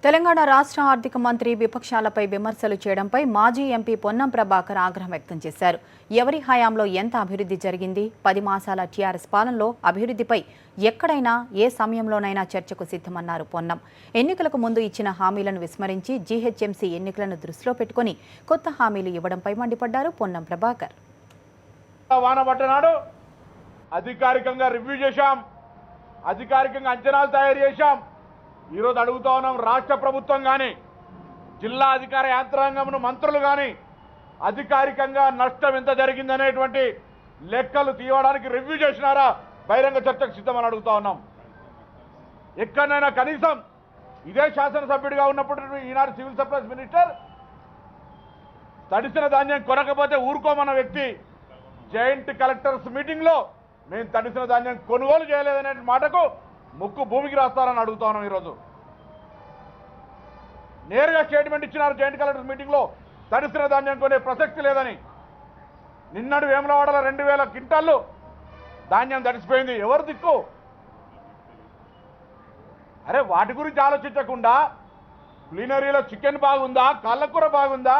తెలంగాణ రాష్ట్ర ఆర్థిక మంత్రి విపక్షాలపై విమర్శలు చేయడంపై మాజీ ఎంపీ పొన్నం ప్రభాకర్ ఆగ్రహం వ్యక్తం చేశారు. ఎవరి హయాంలో ఎంత అభివృద్ధి జరిగింది, 10 మాసాల టీఆర్ఎస్ పాలనలో అభివృద్ధిపై ఎక్కడైనా ఏ సమయంలోనైనా చర్చకు సిద్ధమన్నారు పొన్నం. ఎన్నికలకు ముందు ఇచ్చిన హామీలను విస్మరించి జీహెచ్ఎంసీ ఎన్నికలను దృష్టిలో పెట్టుకుని కొత్త హామీలు ఇవ్వడంపై మండిపడ్డారు పొన్నం ప్రభాకర్. అధికారికంగా రివ్యూ చేశాం, అధికారికంగా అంచనాలు తయారు చేశాం. ఈరోజు అడుగుతా ఉన్నాం, రాష్ట్ర ప్రభుత్వం కానీ జిల్లా అధికార యంత్రాంగంను మంత్రులు కానీ అధికారికంగా నష్టం ఎంత జరిగిందనేటువంటి లెక్కలు తీయడానికి రివ్యూ చేసినారా, బహిరంగ చర్చకు సిద్ధమని అడుగుతా ఉన్నాం. ఎక్కడైనా కనీసం ఇదే శాసనసభ్యుడిగా ఉన్నప్పుడు ఈనాడు సివిల్ సప్లైస్ మినిస్టర్ తడిసిన ధాన్యం కొనకపోతే ఊరుకోమన్న వ్యక్తి జాయింట్ కలెక్టర్స్ మీటింగ్లో మేము తడిసిన ధాన్యం కొనుగోలు చేయలేదనే మాటకు ముక్కు భూమికి రాస్తారని అడుగుతా ఉన్నాం. ఈరోజు నేరుగా స్టేట్మెంట్ ఇచ్చినారు జాయింట్ కలెక్టర్స్ మీటింగ్లో, తడిసిన ధాన్యం కొనే ప్రసక్తి లేదని. నిన్నటి వేములవాడలో 2000 క్వింటాళ్ళు ధాన్యం తడిసిపోయింది. ఎవరు దిక్కు? అరే వాటి గురించి ఆలోచించకుండా ప్లీనరీలో చికెన్ బాగుందా, కాళ్ళకూర బాగుందా,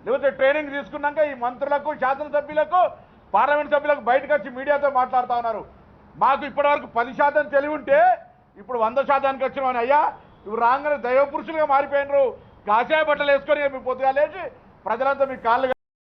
లేకపోతే ట్రైనింగ్ తీసుకున్నాక ఈ మంత్రులకు, శాసనసభ్యులకు, పార్లమెంట్ సభ్యులకు బయటకు వచ్చి మీడియాతో మాట్లాడుతూ ఉన్నారు. మాకు ఇప్పటివరకు 10% తెలివి ఉంటే ఇప్పుడు 100%కి వచ్చినామని. అయ్యా ఇవి రాగానే దైవ పురుషులుగా మారిపోయినారు. కాషాయ బట్టలు వేసుకొని మీ పొద్దుగా లేచి ప్రజలంతా మీ కాళ్ళు